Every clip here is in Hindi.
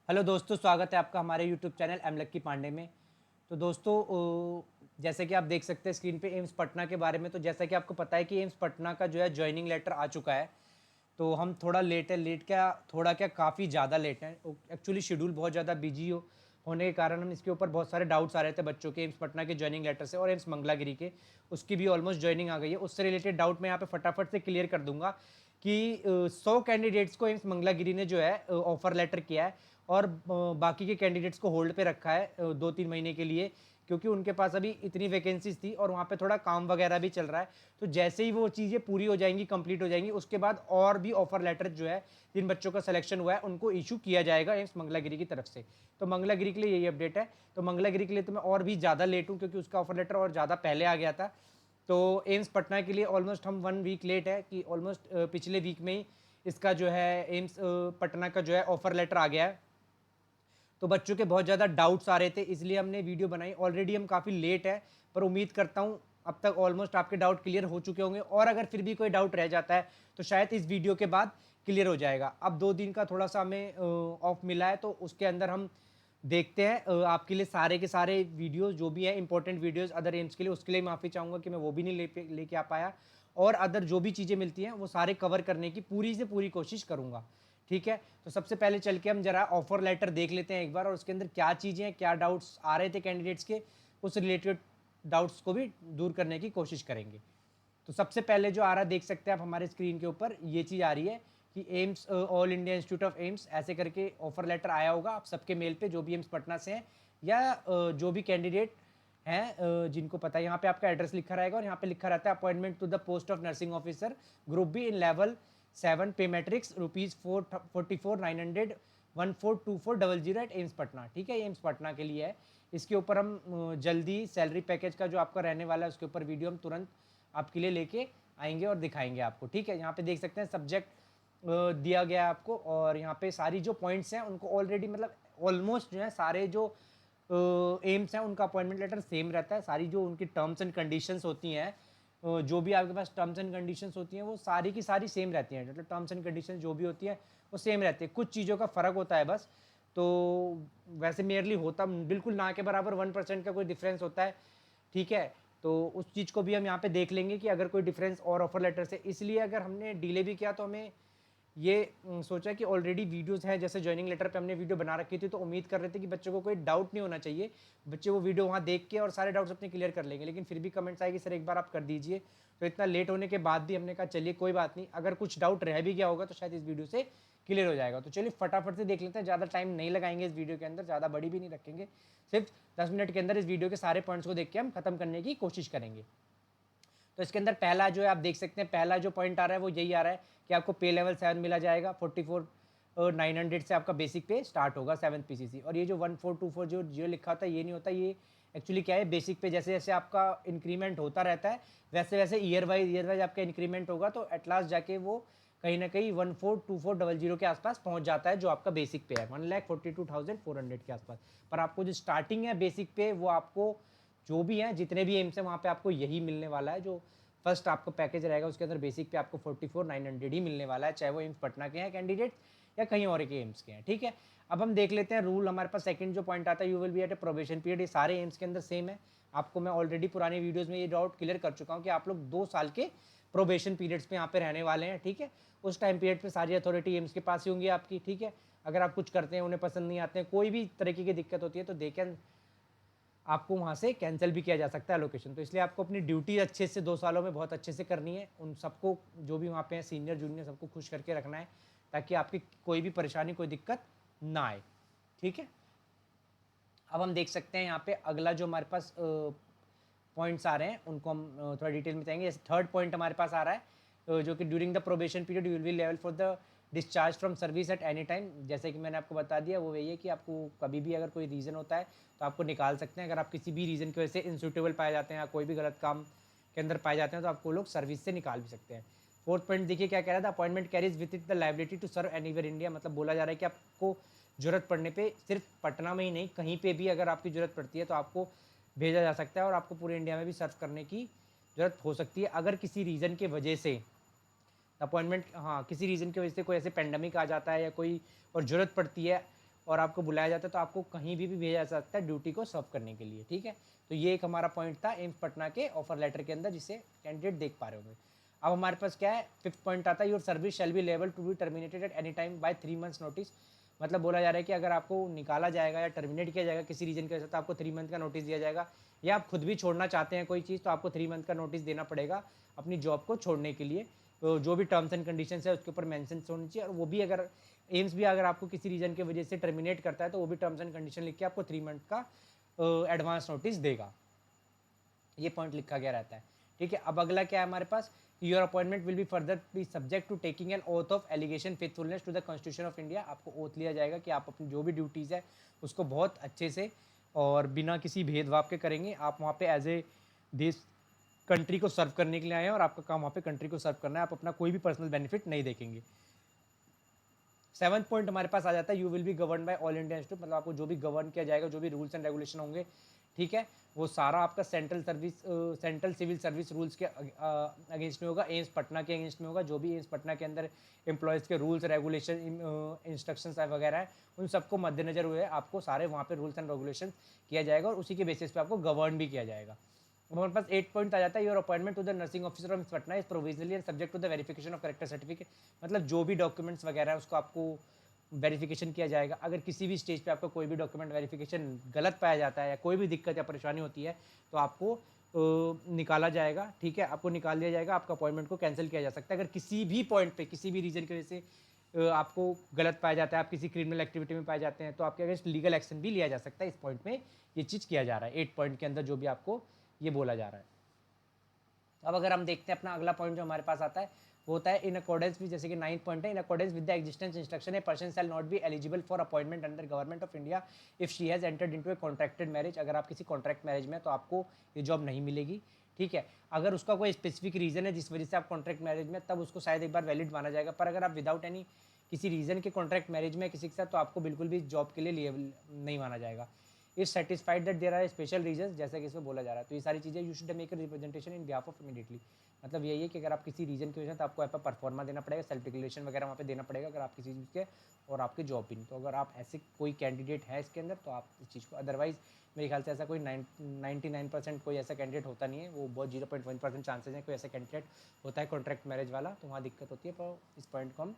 हेलो दोस्तों, स्वागत है आपका हमारे यूट्यूब चैनल एम लक्की पांडे में। तो दोस्तों, जैसे कि आप देख सकते हैं स्क्रीन पे एम्स पटना के बारे में। तो जैसा कि आपको पता है कि एम्स पटना का जो है ज्वाइनिंग लेटर आ चुका है। तो हम थोड़ा लेट है, लेट क्या थोड़ा क्या काफ़ी ज़्यादा लेट है। एक्चुअली शेड्यूल बहुत ज़्यादा बिजी होने के कारण हम इसके ऊपर बहुत सारे डाउट्स आ रहे थे बच्चों के एम्स पटना के ज्वाइनिंग लेटर से, और एम्स मंगलागिरी के उसकी भी ऑलमोस्ट ज्वाइनिंग आ गई है। उससे रिलेटेड डाउट मैं यहाँ पे फटाफट से क्लियर कर दूंगा कि 100 कैंडिडेट्स को एम्स मंगलागिरी ने जो है ऑफर लेटर किया है, और बाकी के कैंडिडेट्स को होल्ड पे रखा है 2-3 महीने के लिए, क्योंकि उनके पास अभी इतनी वैकेंसीज थी और वहाँ पे थोड़ा काम वगैरह भी चल रहा है। तो जैसे ही वो चीज़ें पूरी हो जाएंगी, कंप्लीट हो जाएंगी, उसके बाद और भी ऑफर लेटर जो है जिन बच्चों का सिलेक्शन हुआ है उनको इशू किया जाएगा एम्स मंगलागिरी की तरफ से। तो मंगलागिरी के लिए यही अपडेट है। तो मंगलागिरी के लिए तो मैं और भी ज़्यादा लेट हूँ, क्योंकि उसका ऑफर लेटर और ज़्यादा पहले आ गया था। तो एम्स पटना के लिए ऑलमोस्ट हम 1 वीक लेट है, कि ऑलमोस्ट पिछले वीक में ही इसका जो है एम्स पटना का जो है ऑफर लेटर आ गया है। तो बच्चों के बहुत ज़्यादा डाउट्स आ रहे थे, इसलिए हमने वीडियो बनाई। ऑलरेडी हम काफ़ी लेट है, पर उम्मीद करता हूँ अब तक ऑलमोस्ट आपके डाउट क्लियर हो चुके होंगे, और अगर फिर भी कोई डाउट रह जाता है तो शायद इस वीडियो के बाद क्लियर हो जाएगा। अब 2 दिन का थोड़ा सा हमें ऑफ मिला है, तो उसके अंदर हम देखते हैं आपके लिए सारे के सारे वीडियोस जो भी हैं इंपॉर्टेंट वीडियोस अदर एम्स के लिए, उसके लिए माफ़ी चाहूँगा कि मैं वो भी नहीं लेके आ पाया। और अदर जो भी चीज़ें मिलती हैं वो सारे कवर करने की पूरी से पूरी कोशिश करूँगा। ठीक है, तो सबसे पहले चल के हम जरा ऑफर लेटर देख लेते हैं एक बार, और उसके अंदर क्या चीज़ें हैं, क्या डाउट्स आ रहे थे कैंडिडेट्स के, उस रिलेटेड डाउट्स को भी दूर करने की कोशिश करेंगे। तो सबसे पहले जो आ रहा है देख सकते हैं आप हमारे स्क्रीन के ऊपर, ये चीज़ आ रही है कि AIIMS all India institute of AIIMS ऐसे करके ऑफर लेटर आया होगा आप सबके मेल पे, जो भी एम्स पटना से हैं या जो भी कैंडिडेट हैं जिनको पता है। यहाँ पे आपका एड्रेस लिखा रहेगा, और यहाँ पे लिखा रहता है appointment to the post of nursing officer group B in level 7 pay matrix ₹44,900 142400 eight AIIMS Patna. ठीक है, ये एम्स पटना के लिए है। इसके ऊपर हम जल्दी सैलरी पैकेज का जो आपका रहने वाला है उसके ऊपर वीडियो हम तुरंत आपके लिए लेके आएंगे और दिखाएंगे आपको। ठीक है, यहाँ पे देख सकते हैं सब्जेक्ट दिया गया है आपको, और यहाँ पे सारी जो पॉइंट्स हैं उनको ऑलरेडी मतलब ऑलमोस्ट जो है सारे जो एम्स हैं उनका अपॉइंटमेंट लेटर सेम रहता है। सारी जो उनकी टर्म्स एंड कंडीशंस होती हैं, जो भी आपके पास टर्म्स एंड कंडीशंस होती हैं वो सारी की सारी सेम रहती हैं। मतलब टर्म्स एंड कंडीशंस जो भी होती हैं वो सेम रहती है, कुछ चीज़ों का फ़र्क होता है बस। तो वैसे मेयरली होता बिल्कुल ना के बराबर 1% का कोई डिफरेंस होता है। ठीक है, तो उस चीज़ को भी हम यहाँ पे देख लेंगे कि अगर कोई डिफरेंस और ऑफर लेटर से, इसलिए अगर हमने डिले भी किया तो हमें ये सोचा कि ऑलरेडी वीडियोस हैं, जैसे ज्वाइनिंग लेटर पे हमने वीडियो बना रखी थी, तो उम्मीद कर रहे थे कि बच्चों को कोई डाउट नहीं होना चाहिए, बच्चे वो वीडियो वहाँ देख के और सारे डाउट्स अपने क्लियर कर लेंगे। लेकिन फिर भी कमेंट्स आए कि सर एक बार आप कर दीजिए। तो इतना लेट होने के बाद भी हमने कहा चलिए कोई बात नहीं, अगर कुछ डाउट रह भी गया होगा तो शायद इस वीडियो से क्लियर हो जाएगा। तो चलिए फटाफट से देख लेते हैं, ज़्यादा टाइम नहीं लगाएंगे इस वीडियो के अंदर, ज़्यादा बड़ी भी नहीं रखेंगे, सिर्फ 10 मिनट के अंदर इस वीडियो के सारे पॉइंट्स को देख के हम खत्म करने की कोशिश करेंगे। तो इसके अंदर पहला जो है आप देख सकते हैं, पहला जो पॉइंट आ रहा है वो यही आ रहा है कि आपको पे लेवल 7 मिला जाएगा। 44,900 से आपका बेसिक पे स्टार्ट होगा 7th पीसीसी। और ये जो 1424 जो लिखा होता है ये नहीं होता, ये एक्चुअली क्या है, बेसिक पे जैसे जैसे आपका इंक्रीमेंट होता रहता है वैसे वैसे ईयर वाइज आपका इंक्रीमेंट होगा, तो एट लास्ट जाके वो कहीं ना कहीं 142400 के आसपास पहुंच जाता है, जो आपका बेसिक पे है 1,42,400 के आसपास। पर आपको जो स्टार्टिंग है बेसिक पे, वो आपको जो भी है जितने भी एम्स हैं वहाँ पे आपको यही मिलने वाला है। जो फर्स्ट आपको पैकेज रहेगा उसके अंदर बेसिक पे आपको 44,900 ही मिलने वाला है, चाहे वो एम्स पटना के हैं कैंडिडेट या कहीं और के एम्स के हैं। ठीक है, अब हम देख लेते हैं रूल। हमारे पास सेकंड जो पॉइंट आता है, you will be at a probation period, ये सारे एम्स के अंदर सेम है। आपको मैं ऑलरेडी पुरानी वीडियोज़ में ये डाउट क्लियर कर चुका हूँ कि आप लोग 2 साल के प्रोबेशन पीरियड्स पे यहाँ पे रहने वाले हैं। ठीक है, उस टाइम पीरियड पे सारी अथॉरिटी एम्स के पास ही होंगी आपकी। ठीक है, अगर आप कुछ करते हैं उन्हें पसंद नहीं आते हैं, कोई भी तरीके की दिक्कत होती है, तो दे कैन आपको वहाँ से कैंसिल भी किया जा सकता है लोकेशन। तो इसलिए आपको अपनी ड्यूटी अच्छे से 2 सालों में बहुत अच्छे से करनी है। उन सबको जो भी वहाँ पे हैं सीनियर जूनियर सबको खुश करके रखना है, ताकि आपकी कोई भी परेशानी कोई दिक्कत ना आए। ठीक है, अब हम देख सकते हैं यहाँ पे अगला जो हमारे पास पॉइंट्स आ रहे हैं उनको हम थोड़ा डिटेल में बताएंगे। जैसे थर्ड पॉइंट हमारे पास आ रहा है जो कि during the probation period you will B level for the discharge from service eight any time. जैसे कि मैंने आपको बता दिया, वो यही है कि आपको कभी भी अगर कोई रीज़न होता है तो आपको निकाल सकते हैं। अगर आप किसी भी रीज़न की वजह से इनसूटेबल पाए जाते हैं या कोई भी गलत काम के अंदर पाए जाते हैं तो आपको लोग सर्विस से निकाल भी सकते हैं। फोर्थ पॉइंट देखिए क्या कह रहा था, appointment carries with it the liability to serve anywhere India. मतलब बोला जा रहा है कि आपको जरूरत पड़ने पे सिर्फ पटना में ही नहीं, कहीं पे भी अगर आपकी ज़रूरत पड़ती है तो आपको भेजा जा सकता है, और आपको पूरे इंडिया में भी सर्व करने की ज़रूरत हो सकती है। अगर किसी रीज़न के वजह से अपॉइंटमेंट, हाँ किसी रीज़न की वजह से कोई ऐसे पेंडेमिक आ जाता है या कोई और ज़रूरत पड़ती है और आपको बुलाया जाता है तो आपको कहीं भी भेजा जा सकता है ड्यूटी को सर्व करने के लिए, ठीक है। तो ये एक हमारा पॉइंट था एम्स पटना के ऑफर लेटर के अंदर, जिसे कैंडिडेट देख पा रहे होंगे। अब हमारे पास क्या है, 5th पॉइंट आता है, your service shall be liable to be terminated at any time by 3 months notice. मतलब बोला जा रहा है कि अगर आपको निकाला जाएगा या टर्मिनेट किया जाएगा किसी रीजन की वजह से, तो आपको 3 मंथ का नोटिस दिया जाएगा, या आप खुद भी छोड़ना चाहते हैं कोई चीज़ तो आपको 3 मंथ का नोटिस देना पड़ेगा अपनी जॉब को छोड़ने के लिए। तो जो भी टर्म्स एंड कंडीशन है उसके ऊपर मैंशन होनी चाहिए, और वो भी अगर एम्स भी अगर आपको किसी रीजन की वजह से टर्मिनेट करता है तो वो भी टर्म्स एंड कंडीशन लिख के आपको 3 मंथ का एडवांस नोटिस देगा। ये पॉइंट लिखा गया रहता है, ठीक है। अब अगला क्या है हमारे पास, your appointment will be further be subject to taking an oath of allegation faithfulness to the constitution of India. आपको ओथ लिया जाएगा कि आप अपनी जो भी ड्यूटीज़ है उसको बहुत अच्छे से और बिना किसी भेदभाव के करेंगे। आप वहाँ पे एज ए देश कंट्री को सर्व करने के लिए आए हैं और आपका काम वहाँ पे कंट्री को सर्व करना है, आप अपना कोई भी पर्सनल बेनिफिट नहीं देखेंगे। 7th पॉइंट हमारे पास आ जाता है, you will be govern by all India institute. मतलब आपको जो भी गवर्न किया जाएगा, जो भी रूल्स एंड रेगुलेशन होंगे, ठीक है, वो सारा आपका सेंट्रल सिविल सर्विस रूल्स के अगेंस्ट में होगा, एम्स पटना के अगेंस्ट में होगा। जो भी एम्स पटना के अंदर एम्प्लॉयज़ के रूल्स रेगुलेशन इंस्ट्रक्शंस वगैरह है, उन सबको मद्देनजर हुए आपको सारे वहाँ पे रूल्स एंड रेगुलेशन किया जाएगा और उसी के बेसिस पे आपको गवर्न भी किया जाएगा। हमारे पास 8 पॉइंट आ जाता है, your appointment to the nursing officer of Patna is provisionally and subject to the verification of character certificate. मतलब जो भी डॉक्यूमेंट्स वगैरह है उसको आपको वेरिफिकेशन किया जाएगा। अगर किसी भी स्टेज पे आपका कोई भी डॉक्यूमेंट वेरिफिकेशन गलत पाया जाता है या कोई भी दिक्कत या परेशानी होती है तो आपको निकाला जाएगा, ठीक है, आपको निकाल दिया जाएगा, आपका अपॉइंटमेंट को कैंसिल किया जा सकता है। अगर किसी भी पॉइंट पे किसी भी रीजन की वजह से आपको गलत पाया जाता है, आप किसी क्रिमिनल एक्टिविटी में पाए जाते हैं, तो आपके अगेंस्ट लीगल एक्शन भी लिया जा सकता है। इस पॉइंट में ये चीज़ किया जा रहा है 8 पॉइंट के अंदर जो भी आपको ये बोला जा रहा है। अब अगर हम देखते हैं अपना अगला पॉइंट जो हमारे पास आता है वो होता है इन अकॉर्डेंस विद, जैसे कि 9th पॉइंट है, in accordance with the existence instruction a person shall not be eligible for appointment under government of India if she has entered into A contracted marriage. अगर आप किसी कॉन्ट्रैक्ट मैरिज में तो आपको ये जॉब नहीं मिलेगी, ठीक है। अगर उसका कोई स्पेसिफिक रीज़न है जिस वजह से आप कॉन्ट्रैक्ट मैरिज में, तब उसको शायद एक बार वैलिड माना जाएगा। पर अगर आप विदाउट एनी किसी रीज़न के कॉन्ट्रैक्ट मैरिज में किसी के साथ, तो आपको बिल्कुल भी जॉब के लिए लिएबल नहीं माना जाएगा। Is satisfied that there are special reason, जैसा कि इसमें बोला जा रहा है। तो ये सारी चीज़ें you should make a representation in behalf of immediately. मतलब यही है कि अगर आप किसी रीजन की वजह से, तो आपको ऐसा परफॉर्मा देना पड़ेगा, सेल्फ डिक्लेरेशन वगैरह वहाँ पे देना पड़ेगा अगर आप किसी चीज़ के, और आपके जॉब भी नहीं। तो अगर आप ऐसे कोई कैंडिडेट है इसके अंदर तो आप इस चीज़ को, अदरवाइज मेरे ख्याल से ऐसा कोई 99% कोई ऐसा कैंडिडेट होता नहीं है, वो बहुत 0.1% चांसेज हैं कोई ऐसा कैंडिडेट होता है कॉन्ट्रैक्ट मैरिज वाला, तो वहाँ दिक्कत होती है। पर इस पॉइंट को हम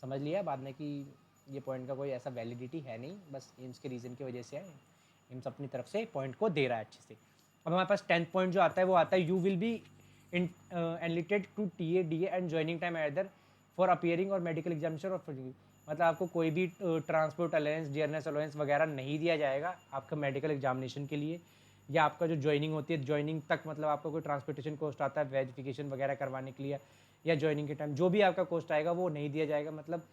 समझ लिया बाद में कि ये पॉइंट का कोई ऐसा वैलिडिटी है नहीं, बस एम्स के रीज़न की वजह से है, एम्स अपनी तरफ से पॉइंट को दे रहा है अच्छे से। अब हमारे पास 10th पॉइंट जो आता है वो आता है, you will be entitled to TA DA and joining time either for appearing और मेडिकल एग्जामिनेशन और, मतलब आपको कोई भी ट्रांसपोर्ट अलाउंस, डियरनेस अलाउंस वगैरह नहीं दिया जाएगा आपका मेडिकल एग्जामिनेशन के लिए, या आपका जो ज्वाइनिंग होती है, ज्वाइनिंग तक मतलब आपका कोई ट्रांसपोर्टेशन कॉस्ट आता है वेरिफिकेशन वगैरह करवाने के लिए, या ज्वाइनिंग के टाइम जो भी आपका कॉस्ट आएगा वो नहीं दिया जाएगा। मतलब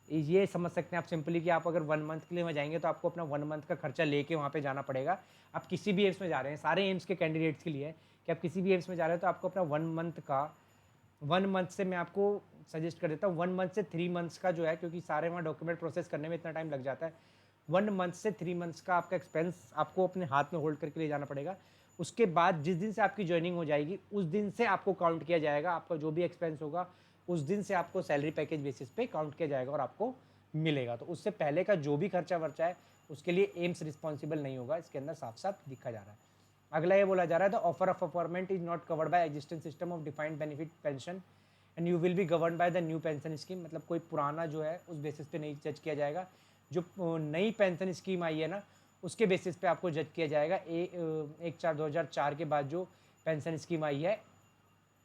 ये समझ सकते हैं आप सिंपली कि आप अगर 1 मंथ के लिए वहाँ जाएंगे तो आपको अपना 1 मंथ का खर्चा लेके वहाँ पे जाना पड़ेगा। आप किसी भी एम्स में जा रहे हैं, सारे एम्स के कैंडिडेट्स के लिए है कि आप किसी भी एम्स में जा रहे हैं तो आपको अपना 1 मंथ से मैं आपको सजेस्ट कर देता हूँ 1 मंथ से 3 मंथ्स का जो है, क्योंकि सारे वहाँ डॉक्यूमेंट प्रोसेस करने में इतना टाइम लग जाता है, 1 मंथ से 3 मंथ्स का आपका एक्सपेंस आपको अपने हाथ में होल्ड करके ले जाना पड़ेगा। उसके बाद जिस दिन से आपकी ज्वाइनिंग हो जाएगी उस दिन से आपको काउंट किया जाएगा, आपका जो भी एक्सपेंस होगा उस दिन से आपको सैलरी पैकेज बेसिस पे काउंट किया जाएगा और आपको मिलेगा। तो उससे पहले का जो भी खर्चा वर्चा है उसके लिए एम्स रिस्पॉन्सिबल नहीं होगा, इसके अंदर साफ साफ लिखा जा रहा है। अगला ये बोला जा रहा है, the offer of appointment is not covered by existing system of defined benefit pension and you will be govern by the new pension scheme. मतलब कोई पुराना जो है उस बेसिस पे नहीं जज किया जाएगा, जो नई पेंशन स्कीम आई है ना उसके बेसिस पे आपको जज किया जाएगा। 1/4/2004 के बाद जो पेंशन स्कीम आई है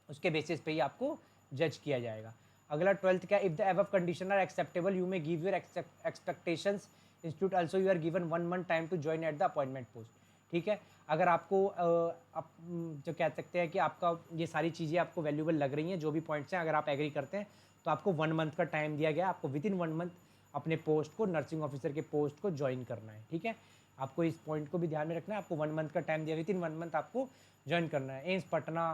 उसके बेसिस पे ही आपको जज किया जाएगा। अगला 12th क्या, if the above condition are acceptable you may give your expectations institute also you are given 1 month time to join at the appointment post. ठीक है, अगर आपको आप जो कह सकते हैं कि आपका ये सारी चीज़ें आपको वैल्यूबल लग रही हैं, जो भी पॉइंट्स हैं, अगर आप एग्री करते हैं तो आपको 1 मंथ का टाइम दिया गया, आपको विद इन 1 मंथ अपने पोस्ट को, नर्सिंग ऑफिसर के पोस्ट को ज्वाइन करना है। ठीक है, आपको इस पॉइंट को भी ध्यान में रखना है, आपको 1 मंथ का टाइम दिया, विद इन 1 मंथ आपको ज्वाइन करना है। एम्स पटना,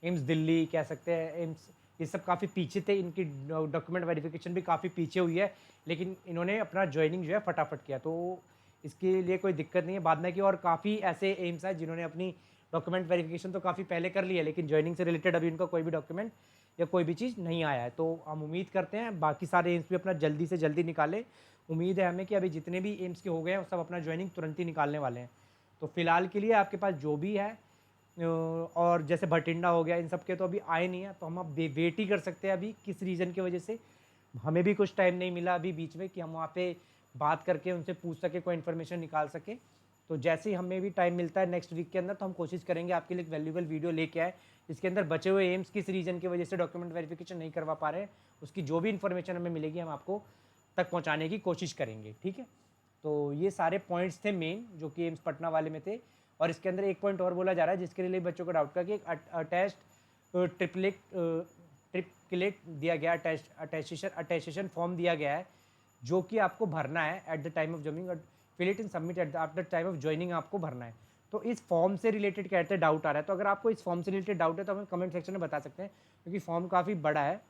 एम्स दिल्ली कह सकते हैं, एम्स ये सब काफ़ी पीछे थे, इनकी डॉक्यूमेंट वेरिफिकेशन भी काफ़ी पीछे हुई है, लेकिन इन्होंने अपना ज्वाइनिंग जो है फटाफट किया, तो इसके लिए कोई दिक्कत नहीं है बाद में की। और काफ़ी ऐसे एम्स हैं जिन्होंने अपनी डॉक्यूमेंट वेरिफिकेशन तो काफ़ी पहले कर ली है, लेकिन ज्वाइनिंग से रिलेटेड अभी उनका कोई भी डॉक्यूमेंट या कोई भी चीज़ नहीं आया है। तो हम उम्मीद करते हैं बाकी सारे एम्स भी अपना जल्दी से जल्दी निकालें उम्मीद है हमें कि अभी जितने भी एम्स के हो गए हैं वो सब अपना ज्वाइनिंग तुरंत ही निकालने वाले हैं। तो फिलहाल के लिए आपके पास जो भी है और जैसे भटिंडा हो गया, इन सब के तो अभी आए नहीं है, तो हम अब वेट ही कर सकते हैं अभी किस रीज़न की वजह से। हमें भी कुछ टाइम नहीं मिला अभी बीच में कि हम वहाँ पे बात करके उनसे पूछ सके, कोई इन्फॉर्मेशन निकाल सके। तो जैसे ही हमें भी टाइम मिलता है नेक्स्ट वीक के अंदर, तो हम कोशिश करेंगे आपके लिए एक वैल्यूबल वीडियो लेके आए, जिसके अंदर बचे हुए एम्स किस रीज़न की वजह से डॉक्यूमेंट वेरिफिकेशन नहीं करवा पा रहे हैं, उसकी जो भी इन्फॉर्मेशन हमें मिलेगी हम आपको तक पहुँचाने की कोशिश करेंगे, ठीक है। तो ये सारे पॉइंट्स थे मेन जो कि एम्स पटना वाले में थे। और इसके अंदर एक पॉइंट और बोला जा रहा है जिसके लिए बच्चों को डाउट का कि एक ट्रिपलेट दिया गया, अटेस्टेशन फॉर्म दिया गया है जो कि आपको भरना है at the time of joining, fill it in submit at the after time of joining आपको भरना है। तो इस फॉर्म से रिलेटेड कहते हैं डाउट आ रहा है, तो अगर आपको इस फॉर्म से रिलेटेड डाउट है तो हमें कमेंट सेक्शन में बता सकते हैं, क्योंकि फॉर्म काफ़ी बड़ा है,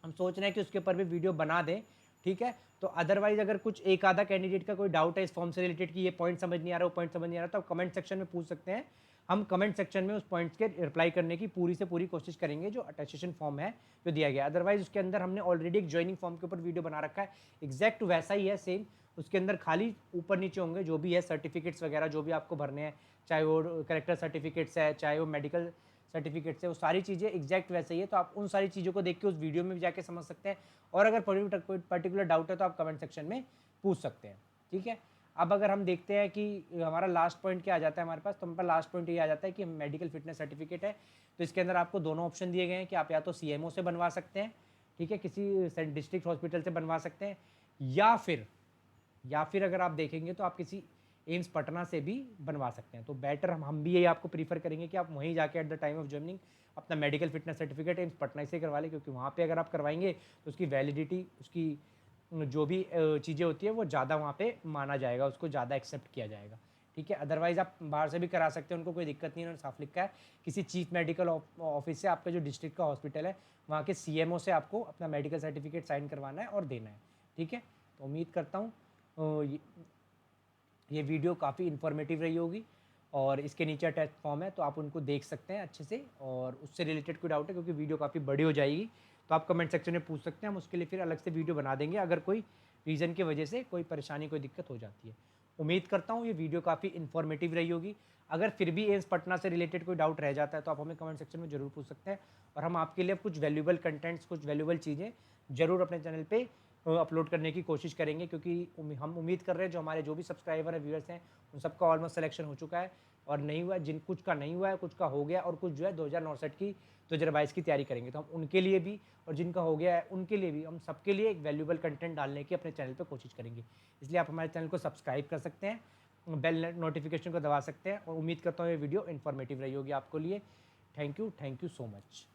हम सोच रहे हैं कि उसके ऊपर भी वीडियो बना दें, ठीक है। तो अदरवाइज अगर कुछ एक आधा कैंडिडेट का कोई डाउट है इस फॉर्म से रिलेटेड कि ये पॉइंट समझ नहीं आ रहा, वो पॉइंट समझ नहीं आ रहा, तो आप कमेंट सेक्शन में पूछ सकते हैं। हम कमेंट सेक्शन में उस पॉइंट्स के रिप्लाई करने की पूरी से पूरी कोशिश करेंगे जो अटेस्टेशन फॉर्म है जो दिया गया। अदरवाइज उसके अंदर हमने ऑलरेडी एक ज्वाइनिंग फॉर्म के ऊपर वीडियो बना रखा है, एग्जैक्ट वैसा ही है सेम। उसके अंदर खाली ऊपर नीचे होंगे जो भी है सर्टिफिकेट्स वगैरह जो भी आपको भरने हैं, चाहे वो करेक्टर सर्टिफिकेट्स है, चाहे वो मेडिकल सर्टिफिकेट्स है, वो सारी चीज़ें एग्जैक्ट वैसे ही है। तो आप उन सारी चीज़ों को देख के उस वीडियो में भी जाके समझ सकते हैं, और अगर कोई पर्टिकुलर डाउट है तो आप कमेंट सेक्शन में पूछ सकते हैं, ठीक है। अब अगर हम देखते हैं कि हमारा लास्ट पॉइंट क्या आ जाता है हमारे पास, तो हमारे पास लास्ट पॉइंट ये आ जाता है कि मेडिकल फिटनेस सर्टिफिकेट है। तो इसके अंदर आपको दोनों ऑप्शन दिए गए हैं कि आप या तो CMO से बनवा सकते हैं, ठीक है, किसी डिस्ट्रिक्ट हॉस्पिटल से बनवा सकते हैं, या फिर अगर आप देखेंगे तो आप किसी एम्स पटना से भी बनवा सकते हैं। तो बेटर हम भी यही आपको प्रीफर करेंगे कि आप वहीं जाके at the time of joining अपना medical fitness certificate AIIMS Patna से करवा लें, क्योंकि वहाँ पे अगर आप करवाएंगे तो उसकी वैलिडिटी, उसकी जो भी चीज़ें होती है वो ज़्यादा वहाँ पे माना जाएगा, उसको ज़्यादा एक्सेप्ट किया जाएगा, ठीक है। अदरवाइज़ आप बाहर से भी करा सकते हैं, उनको कोई दिक्कत नहीं है। उन्होंने साफ लिखा है किसी चीफ मेडिकल ऑफिस से आपका जो डिस्ट्रिक्ट का हॉस्पिटल है वहाँ के CMO से आपको अपना मेडिकल सर्टिफिकेट साइन करवाना है और देना है, ठीक है। तो उम्मीद करता हूँ ये वीडियो काफ़ी इन्फॉर्मेटिव रही होगी, और इसके नीचे अटैच फॉर्म है तो आप उनको देख सकते हैं अच्छे से, और उससे रिलेटेड कोई डाउट है क्योंकि वीडियो काफ़ी बड़ी हो जाएगी तो आप कमेंट सेक्शन में पूछ सकते हैं, हम उसके लिए फिर अलग से वीडियो बना देंगे अगर कोई रीज़न की वजह से कोई परेशानी, कोई दिक्कत हो जाती है। उम्मीद करता हूँ ये वीडियो काफ़ी इन्फॉर्मेटिव रही होगी। अगर फिर भी एम्स पटना से रिलेटेड कोई डाउट रह जाता है तो आप हमें कमेंट सेक्शन में ज़रूर पूछ सकते हैं, और हम आपके लिए कुछ वैल्यूबल कंटेंट्स, कुछ वैल्यूबल चीज़ें ज़रूर अपने चैनल पे अपलोड करने की कोशिश करेंगे, क्योंकि हम उम्मीद कर रहे हैं जो हमारे जो भी सब्सक्राइबर है, व्यूअर्स हैं, उन सबका ऑलमोस्ट सिलेक्शन हो चुका है, और नहीं हुआ जिन कुछ का नहीं हुआ है, कुछ का हो गया, और कुछ जो है 2069 की 2022 की तैयारी करेंगे। तो हम उनके लिए भी, और जिनका हो गया है उनके लिए भी, हम सबके लिए एक वैल्यूबल कंटेंट डालने की अपने चैनल पर कोशिश करेंगे। इसलिए आप हमारे चैनल को सब्सक्राइब कर सकते हैं, बेल नोटिफिकेशन को दबा सकते हैं, और उम्मीद करता हूँ ये वीडियो इन्फॉर्मेटिव रही होगी आपको लिए। Thank you so much.